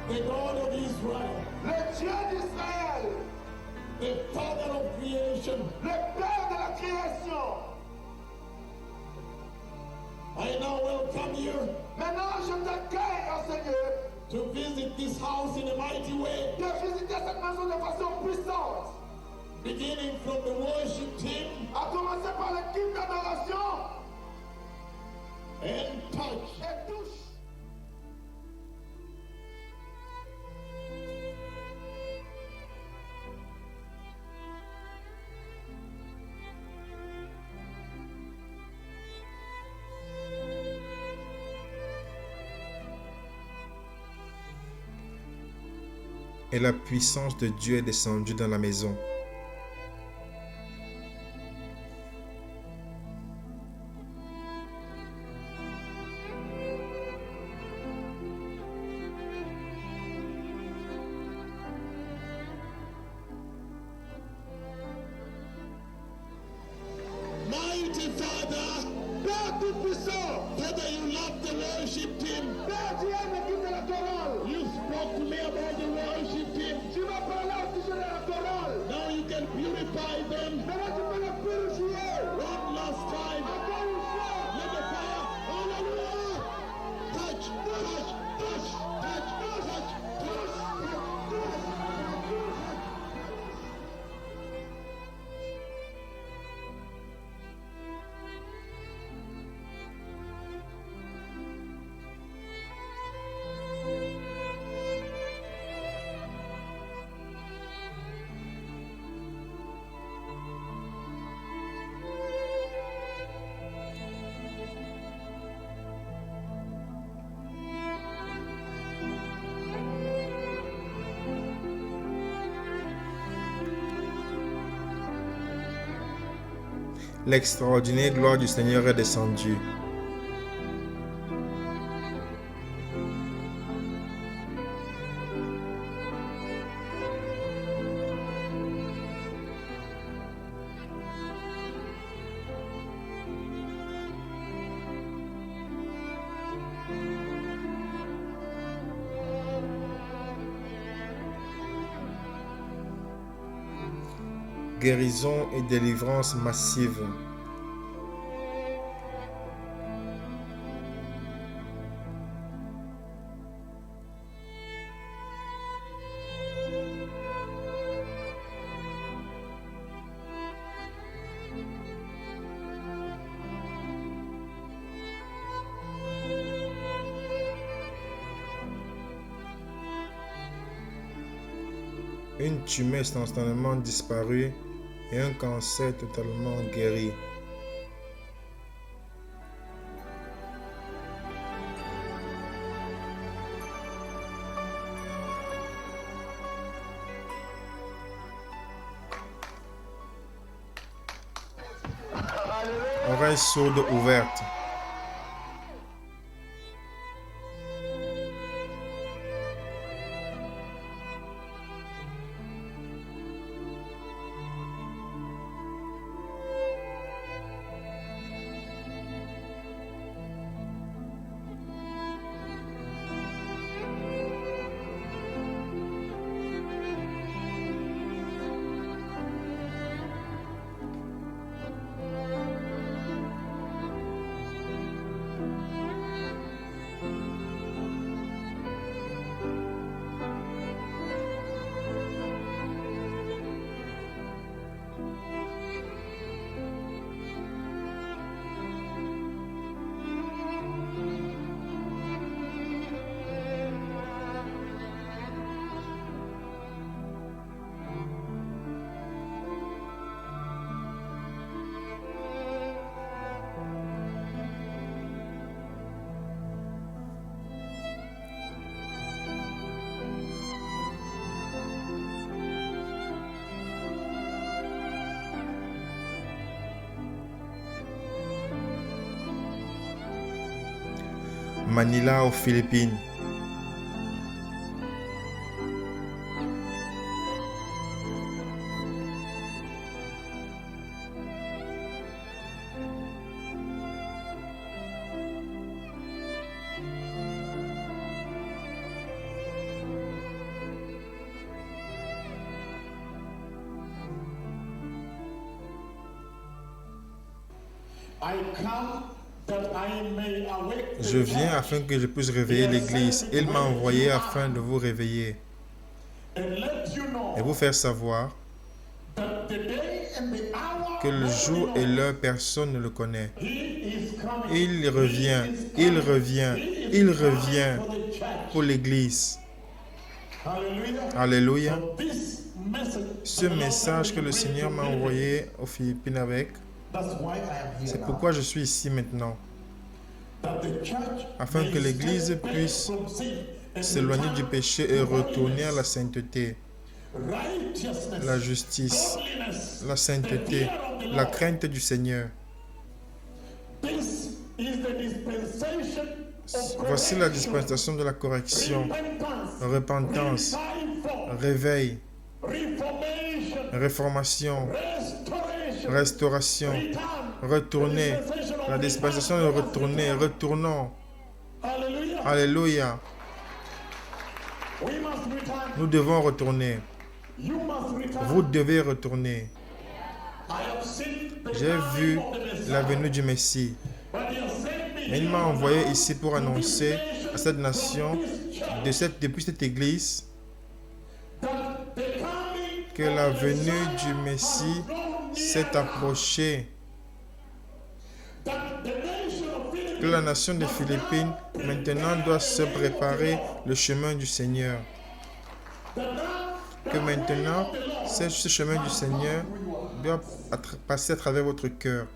the God of Israel, le Dieu d'Israël, the Father of creation. le Père de la création. I now welcome you Maintenant, je t'accueille, oh Seigneur, to visit this house in a mighty way, de visiter cette maison de façon puissante. beginning from the worship team À commencer par l'équipe d'adoration and touch. et touche. Et la puissance de Dieu est descendue dans la maison. Mighty Father, Père tout-puissant, Father, you love the worship team. Père, tu aimes l'équipe de la chorale. You spoke to me about the worship team. Tu m'as parlé au sujet de la chorale. Now you can purify them Maintenant, tu peux les purifier. one last time. Encore une fois. Let the fire, hallelujah, touch, touch, touch, touch, touch, touch. L'extraordinaire gloire du Seigneur est descendue. Guérison et délivrance massive. Une tumeur instantanément disparue et un cancer totalement guéri. Oreilles sourdes ouvertes. Manila aux Philippines. I come that I may awake the Je viens church afin que je puisse réveiller l'Église. Il m'a envoyé afin de vous réveiller and let you know et vous faire savoir that the day and the hour que le nobody jour et knows. l'heure, personne ne le connaît. He is coming. Il revient, He is il coming. revient, He is il coming revient for the church. pour l'Église. Hallelujah. Alléluia. So this message, Ce message que le Seigneur m'a envoyé aux Philippines avec, that's why I am here c'est now. pourquoi je suis ici maintenant. That the church Afin que may l'Église step back puisse from sin and s'éloigner du return péché to et retourner à la holiness, sainteté, righteousness, la justice, godliness, la the sainteté, fear of the la Lord. crainte du Seigneur. This is the dispensation of Voici la correction, dispensation de la correction, repentance, repentance, revival, réveil, reformation, réformation, restoration, restauration, return, retourner, the dispensation of la dispensation de return, retourner, retournons. Hallelujah. Alléluia. We must return. Nous devons retourner. You must return. Vous devez retourner. I have seen the J'ai coming vu of the Messiah, la venue du Messie. but he has sent me Mais il here m'a envoyé now ici pour to annoncer this nation, à cette from nation, this church, depuis cette église, that the coming que of la the venue Messiah du Messie has drawn s'est near now. approchée, That the nation of Philippines que la nation des must Philippines now maintenant prepare doit the se way of the préparer Lord. le chemin du Seigneur. That now Que the way maintenant, of the Lord ce chemin du must Seigneur come through your heart. doit passer à travers votre cœur.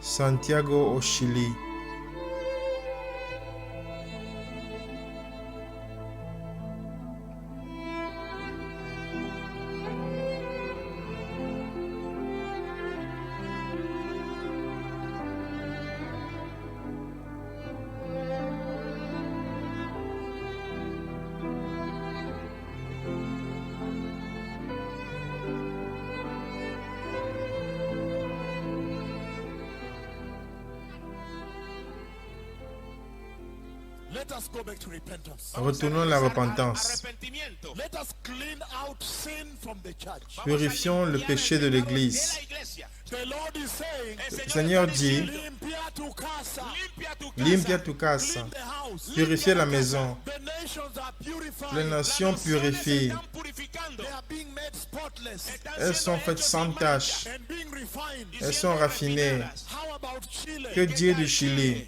Santiago au Chili. Let us go back to repentance. Retournons à la repentance. Arrepentimiento. Let us clean out sin from the church. Vamos a Purifions le limpiar péché el de pecado l'Église. de la iglesia. The Lord is saying, El Seigneur está dit, diciendo, limpia tu casa, limpia tu casa, limpia tu casa, clean the house. purifie la maison. The nations are purified. Les nations Las naciones se purifient. están purificando. They are being made spotless Están Elles siendo sont faites hechas sans sin tache. mancha and being refined. y Elles siendo sont raffinées. refinadas. How about Chile? Que dire du tal Chili? Chile?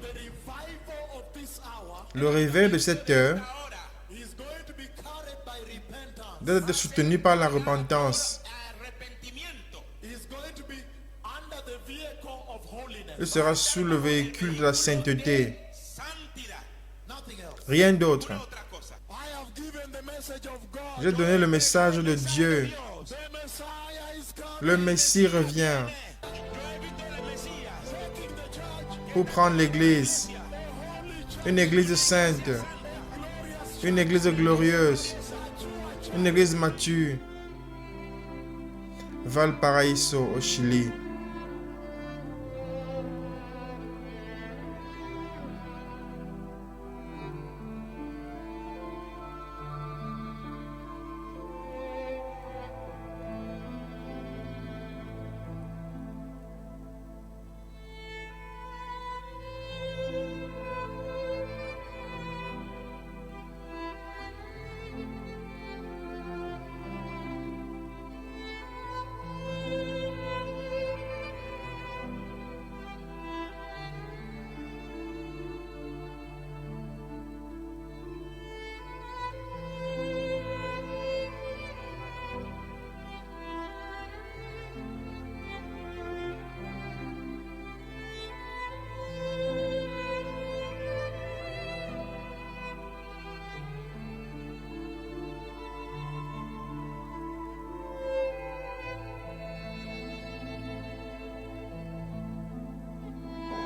The revival of this hour Le réveil de cette heure Ahora, is going to be carried by repentance. doit être soutenu par la repentance. arrepentimiento. Is going to be under the vehicle of holiness. Il sera sous le véhicule de la sainteté. Santidad. Nothing else. Rien d'autre. Otra cosa. I have given the message of God. J'ai donné le message de Dieu. Dios. The Messiah is coming. Le Messie revient Yo he visto el Mesías. Taking the church. pour prendre l'Église. Une Église sainte. Une Église glorieuse. Une Église mature. Valparaiso au Chili.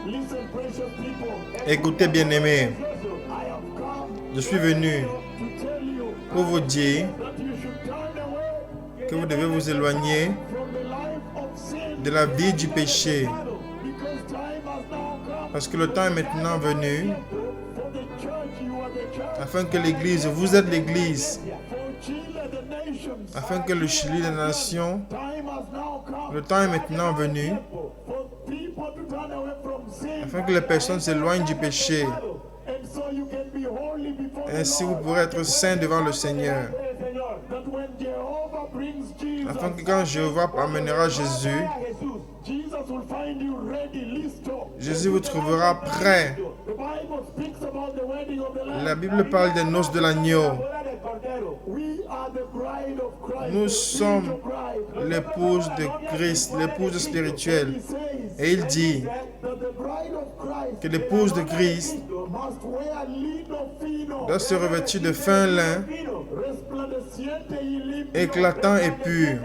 Listen, precious people. Écoutez, bien-aimés, I have come je suis venu to tell you pour vous dire that you should turn away que vous devez vous éloigner from the life of sin. de la vie du péché, Because time has now come parce que le temps est maintenant venu for the church. You are the church. afin que l'Église, vous êtes l'Église, For Chile, the nations. afin que le Chili, les nations, Time has now come le temps est maintenant venu, for people to turn away from sin. afin que les personnes s'éloignent du péché. And so you can be holy before the Ainsi, vous Lord. pourrez être saints devant le Seigneur, That when Jehovah brings Jesus, afin que quand Jéhovah amènera Jésus, Jesus will find you ready, listo. Jésus vous trouvera prêt. The Bible speaks about the wedding of the Lamb. La Bible parle des noces de l'agneau. We are the bride of Christ. Nous the sommes spiritual bride. l'épouse de Christ, l'épouse spirituelle. He says Et il dit that the bride of Christ que l'épouse de Christ must wear lino fino, doit se revêtir de fin lin, resplandeciente y limpio. éclatant et pur.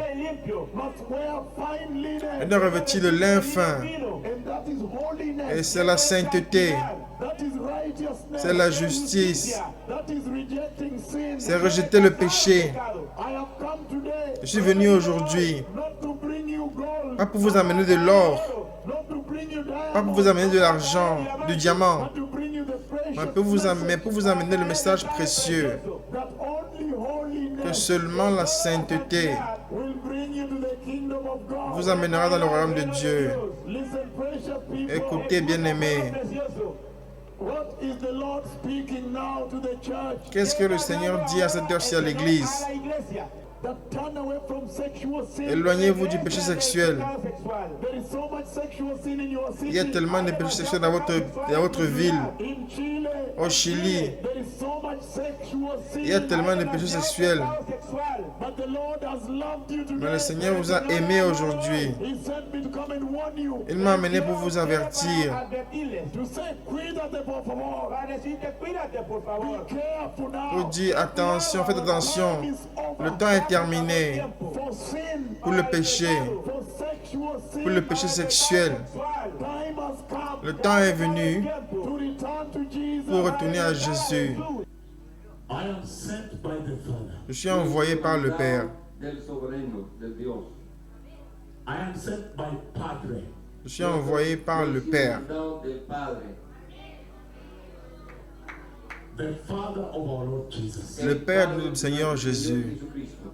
Must wear fine linen. Elle doit revêtir de lin fin. And that is holiness. Et c'est la sainteté, That is righteousness. c'est la justice, That is rejecting sin. c'est rejeter le péché. I have come today Je suis venu aujourd'hui, not to bring you gold, pas pour vous amener de l'or, not to bring you pas pour vous amener de l'argent, du diamant, to bring you the precious mais pour vous amener le message précieux, that only holiness que seulement la sainteté will bring you to the kingdom of God. vous amènera dans le royaume de Dieu. Listen, precious people. Écoutez, bien-aimés, What is the Lord speaking now to the church? qu'est-ce que le Seigneur dit à cette heure-ci à l'Église? That turn away from sexual sin. Éloignez-vous du péché sexuel. There is so much sexual sin in your city. Il y a tellement de péchés sexuels dans votre ville. In Chile, Au Chili, there is so much sexual sin. il y a tellement de péchés sexuels. But the Lord has loved you today. Mais le Seigneur vous a aimé aujourd'hui. He sent me to come and warn you. Il m'a amené pour vous avertir. To say, cuídate, por favor. Be careful now. Pour dire attention, faites attention. Le temps est terminé For sin, pour le péché, for sexual sin. pour le péché sexuel. Time has come Le temps est venu to return to Jesus. pour retourner à Jésus. I am sent by the Father. Je suis envoyé par le Père. Del soberano, del Dios. I am sent by Padre. Je suis envoyé par le Père. Mandado del Padre. The Father of our Lord Jesus. Le Père du Seigneur Jésus. Jesucristo.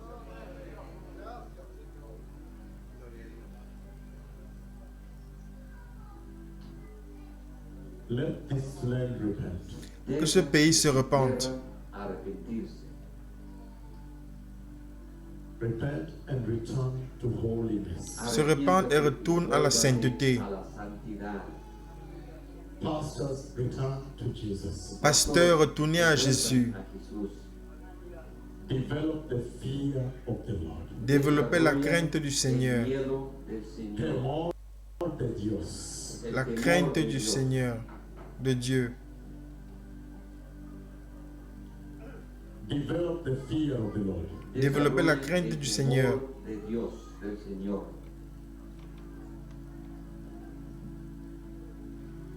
Let this land repent. Que ce pays se repente. Arrepentirse. Repent and return to holiness. Se repente et retourne à la sainteté. A la santidad. Pastors, return to Jesus. Pasteur, retournez à Jésus. A Jesús. Develop the fear of the Lord. Développez la crainte du El Seigneur. miedo del Señor. Temor de Dios. El La temor crainte de du Dios. Seigneur, de Dieu. Develop the fear of the Lord. Développez la crainte du Seigneur. De Dios, del Señor.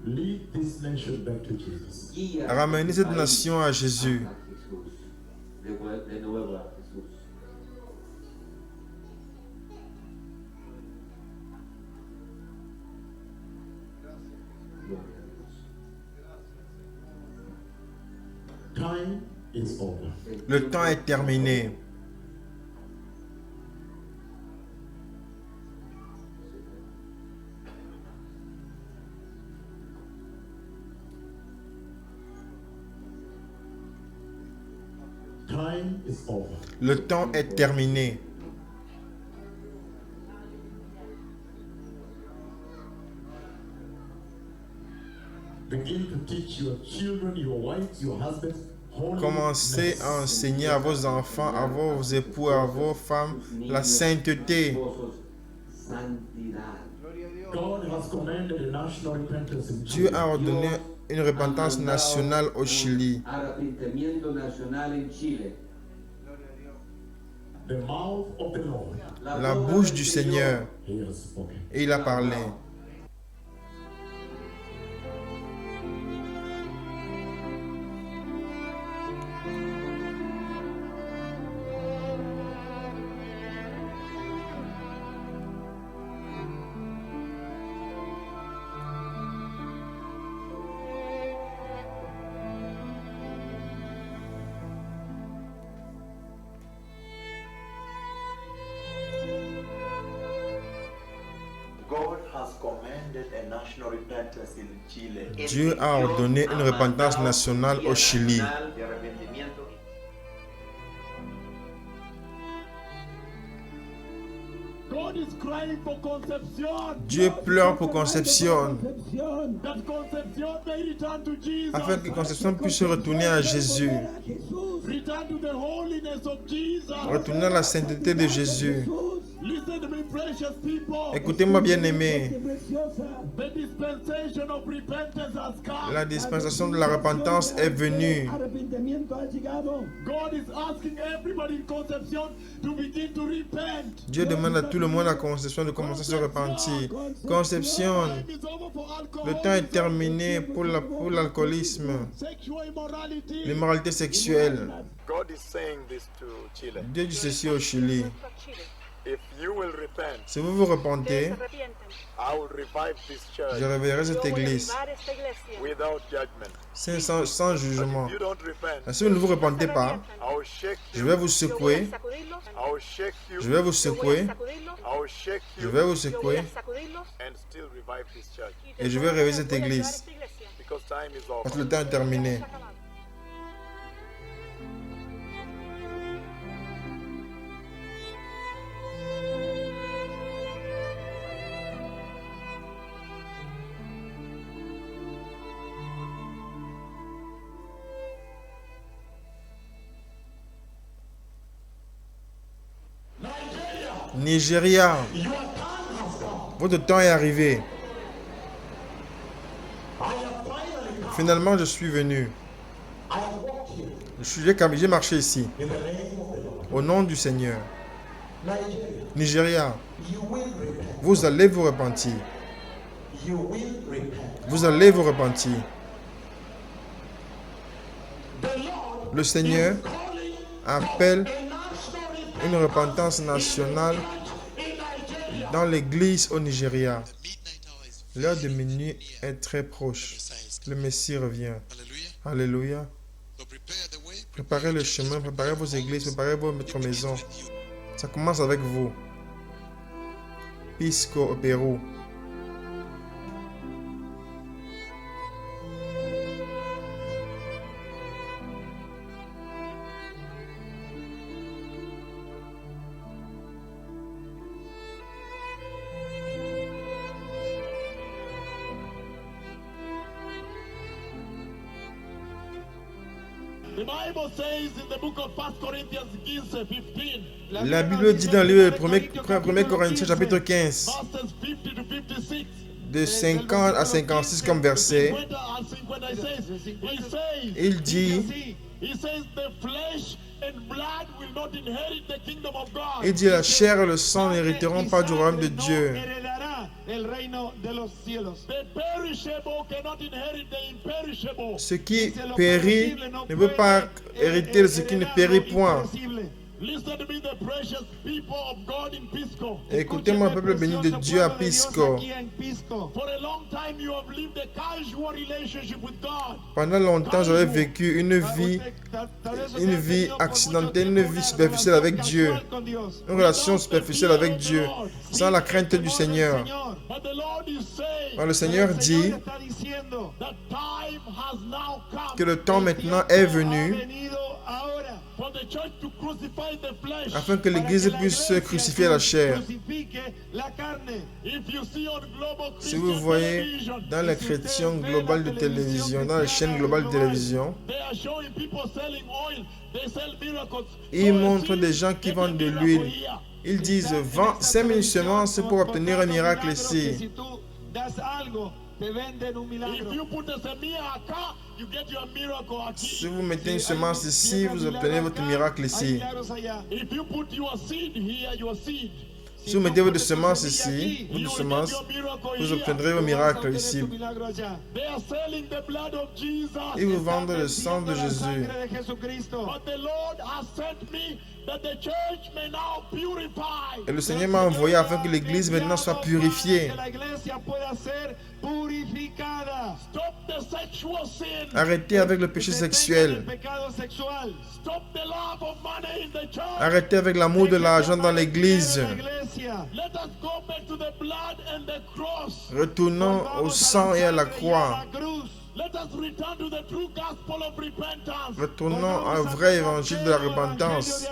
Lead this nation back to Jesus. Guía Ramenez cette nation à Jésus. a Jesús. De nuevo a Jesús. Gloria a Dios. Time is over. Le temps est terminé. Time is over. Le temps est terminé. Begin to teach your children, your wives, your husbands, Commencez à enseigner à vos enfants, à vos époux, à vos femmes la sainteté. Esposos, santidad. God has commanded a national repentance in Dieu Chile. a ordonné une repentance nationale au Chili. Arrepentimiento nacional en Chile. The mouth of the Lord, La bouche du Seigneur, he has spoken. et il a parlé. Dieu a ordonné une repentance nationale au Chili. God is crying for Concepcion. Dieu pleure pour Concepcion, That Concepcion may return to Jesus. afin que Concepcion puisse retourner à Jésus, Return to the holiness of Jesus. retourner à la sainteté de Jésus. Listen to me, precious people. Écoutez-moi, bien-aimés, The dispensation of repentance has come. la dispensation de la repentance est venue. God is asking everybody in Concepcion to begin to repent. Dieu demande à tout le monde à Concepcion de commencer à se repentir. Concepcion, Time is over for alcohol. le temps est terminé pour l'alcoolisme, Sexual immorality. l'immoralité sexuelle. God is saying this to Chile. Dieu dit ceci au Chili. If you will repent, Si vous vous repentez, I will revive this je church réveillerai cette église without judgment. sans jugement. If you don't repent, Et si vous ne vous repentez pas, I will shake je you. vais vous secouer, I will shake you. je vais vous secouer, I will shake je you vais vous secouer and still revive this church et je vais réveiller cette église. because time is Parce over. que le temps est terminé. Nigeria, votre temps est arrivé. Finalement, je suis venu. J'ai marché ici. Au nom du Seigneur. Nigeria, vous allez vous repentir. Vous allez vous repentir. Le Seigneur appelle une repentance nationale dans l'église au Nigeria. L'heure de minuit est très proche. Le Messie revient. Alléluia. Préparez le chemin, préparez vos églises, préparez votre maison. Ça commence avec vous. Pisco au Pérou. The Bible says in the book of 1 Corinthians 15, La Bible dit dans le 1 Corinthiens chapitre 15, verses 50 to 56. de 50 à 56 comme verset, il dit, la chair et le sang n'hériteront pas du royaume de Dieu. Ce qui périt ne peut pas hériter de ce qui ne périt point. Écoutez-moi, peuple béni de Dieu à Pisco. Pendant longtemps, j'avais vécu une vie accidentelle, une vie superficielle avec Dieu. Une relation superficielle avec Dieu, sans la crainte du Seigneur. Mais le Seigneur dit que le temps maintenant est venu afin que l'Église puisse crucifier la chair. Si vous voyez dans les chrétiens globales de télévision, dans les chaînes globales de télévision, ils montrent des gens qui vendent de l'huile. Ils disent, vends 5000 semences pour obtenir un miracle ici. Si vous mettez une semence ici, vous obtenez votre miracle ici. Si vous mettez votre semence ici, vous obtiendrez vos miracles ici. Ils vous vendent le sang de Jésus. Et le Seigneur m'a envoyé afin que l'Église maintenant soit purifiée. the sexual sin. Arrêtez avec le péché sexuel. Pecado sexual. Stop the love of money in the church. Arrêtez avec l'amour de l'argent dans l'église. La iglesia. Let us go back to the blood and the cross. Retournons au sang et à la croix. Let us return to the true gospel of repentance. Retournons au vrai évangile de la repentance.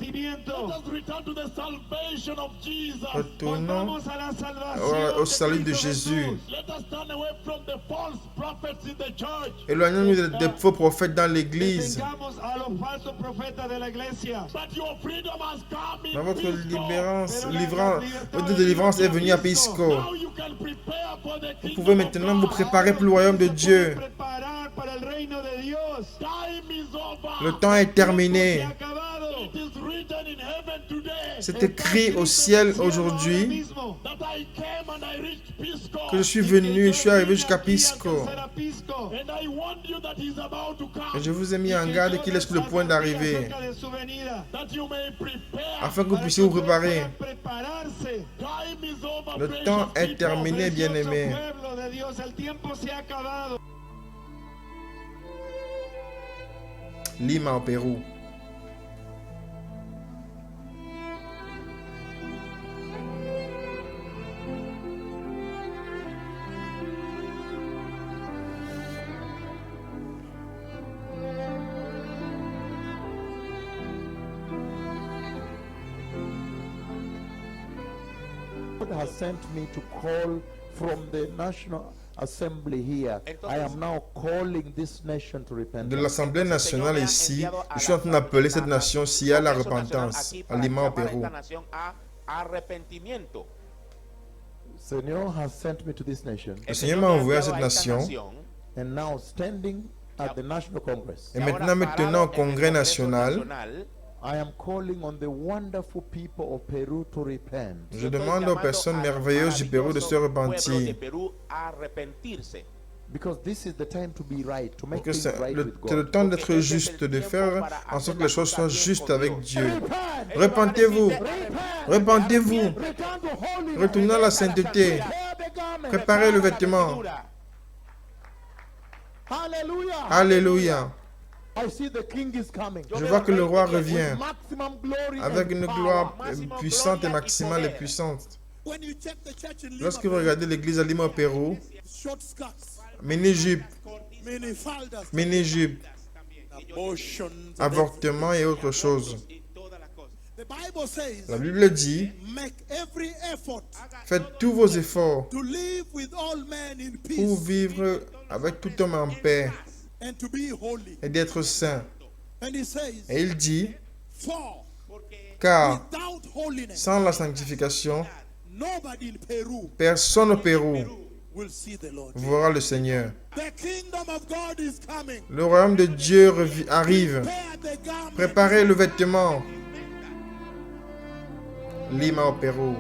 Let us return to the salvation of Jesus. Retournons Vamos a la salvación au de salut de Cristo Jésus. Jesús. Let us turn away from the false prophets in the church. Éloignons-nous des faux prophètes dans l'église. Vengamos a los falsos profetas de la iglesia. But your freedom has come in Mais votre Pisco. votre délivrance est venue à Pisco. Now you can prepare for the Vous kingdom pouvez of maintenant vous God. préparer pour le royaume de Dieu. Preparar para el reino de Dios. Time is over. Le temps est Se terminé. ha acabado. It is written in heaven today C'est écrit au ciel aujourd'hui Mismo. that I came and I reached Pisco. que je suis venu et je suis arrivé jusqu'à Pisco. Será Pisco. And I warned you that he's about to come. Et je vous ai mis en garde qu'il est sur le point d'arriver, Acerca de su venida. That you may prepare. afin que vous puissiez vous préparer. Prepararse. Time is over. Le precious temps est people. terminé, bien-aimés. Pueblo de Dios, el tiempo se ha acabado. Lima au Pérou. God has sent me to call from the National Assembly here. I am now calling this nation to De repentance. l'Assemblée nationale ici, je suis en train d'appeler cette nation-ci à la repentance, à Lima au Pérou. Arrepentimiento. Señor has sent me to this nation, Le Seigneur m'a envoyé à cette nation and now standing at the National Congress, et maintenant me tenant au Congrès national, I am calling on the wonderful people of Peru to repent. je demande aux personnes merveilleuses du Pérou de se repentir. Because this is the time to be right, to make Que things c'est right with le God. temps d'être juste, de faire en sorte que les choses soient justes avec Dieu. Repentez-vous, repentez-vous, Return to holiness. retournez à la sainteté, Prepare the garment. préparez le vêtement. Hallelujah. Alléluia. I see the king is coming. Je vois que le roi revient Maximum glory avec and une power. gloire puissante et maximale et puissante. When you check the church in Lima, Lorsque vous regardez l'église à Lima au Pérou, short skirts, mini-jupe, mini faldas, mini-jupe, abortions. avortement et autre chose. The Bible says, La Bible dit, make every effort faites tous vos efforts to live with all men in pour peace vivre avec tout homme en paix and to be holy. et d'être saint. And he says, Et il dit, for car without holiness, sans la sanctification, nobody in Peru personne au Pérou will see the Lord. verra le Seigneur. The kingdom of God is coming. Le royaume de Dieu arrive. Prepare the garment. Préparez le vêtement. Lima au Pérou.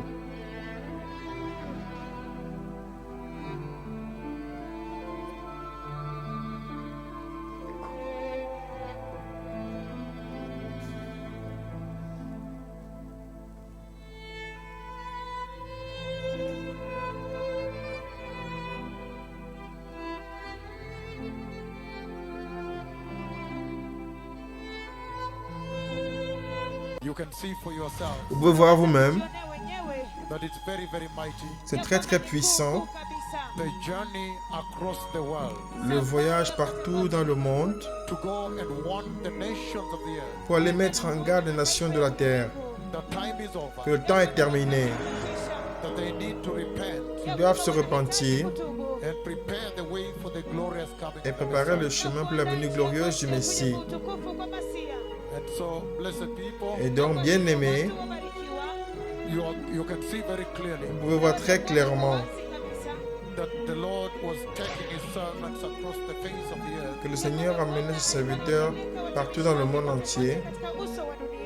You can see for yourself Vous pouvez voir vous-même, that it's very, very mighty. c'est très très puissant. The journey across the world Le voyage partout dans le monde to go and warn the nations of the earth pour aller mettre en garde les nations de la terre that time is que over, le temps est terminé. that they need to repent Ils doivent se repentir and prepare the way for the glorious coming et of the préparer le Messiah. chemin pour la venue glorieuse du Messie. And so, blessed people, Et donc, bien aimés, you can see very clearly vous pouvez voir très clairement that the Lord was taking his servants across the face of the earth. que le Seigneur a mené ses serviteurs partout dans le monde entier.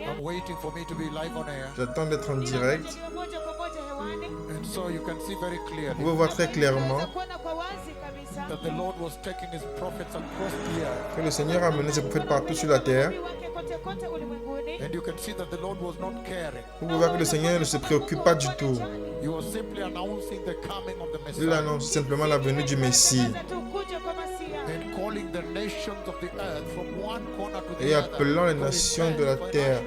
I'm waiting for me to be live on air. J'attends d'être en direct. And so you can see very Vous clearly pouvez voir très clairement that the Lord was taking his prophets across the earth. que le Seigneur a mené ses prophètes partout sur la terre. And you can see that the Lord was not caring. Vous pouvez voir que le Seigneur ne se préoccupe pas du tout. He was simply announcing the coming of the Il Messiah. annonce simplement la venue du Messie. calling the nations of the earth from one corner to the et other. appelant les to nations de la repent, for a terre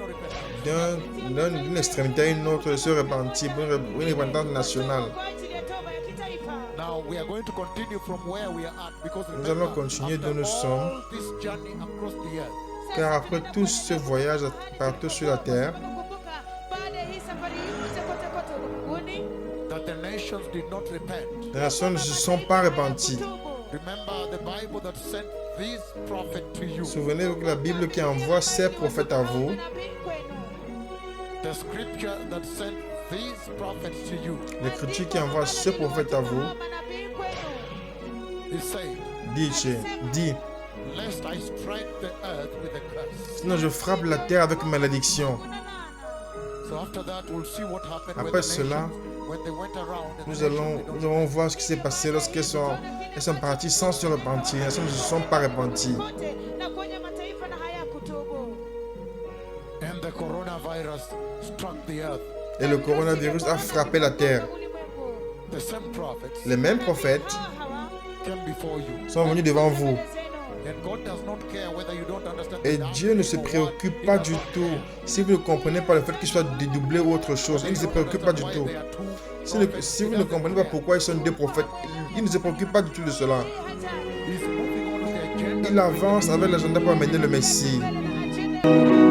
national repentance. d'une extrémité à une autre de se repentir pour une repentance nationale. kwa ajili ya toba ya kitaifa. Now we are going to continue from where we are at because Nous remember, allons continuer after d'où nous sommes. all this journey across the earth, Car après tout ce voyage partout sur la terre, Kumbuka, baada ya hii safari yote kote kote ulimwenguni, that the nations did not repent. les nations ne se sont pas repenties. Remember the Bible that sent these prophets to you. Souvenez-vous que la Bible qui envoie ses prophètes à vous, manabii kwenu. The scripture that sent these prophets to you. l'écriture qui envoie ce prophète à vous, Manabii kwenu. He said, dit, lest I strike the earth with a curse. sinon je frappe la terre avec malédiction. So after that, we'll see what happened when Après the cela, nations, when they went around. and the Nous nations did not allons voir ce qui s'est passé lorsqu'elles sont parties sans se repentir. Les nations ne se sont pas repenties. Kote na kwenye mataifa na hayakutubu. And the coronavirus struck the earth. Et le coronavirus a frappé la terre. Ulimwengu. The same prophets Les mêmes prophètes Hawa came before you. sont venus devant vous. zenu. And God does not care whether you don't understand Et the Dieu ne se language or what. préoccupe He pas does du not tout care. si vous ne comprenez pas le fait qu'ils soient dédoublés ou autre chose. Il ne se préoccupe pas du tout. Si vous ne comprenez pas pourquoi ils sont deux prophètes, il ne se préoccupe pas du tout de cela. He's moving on with the agenda. Il avance avec l'agenda pour amener le Messie. Mbele na ajenda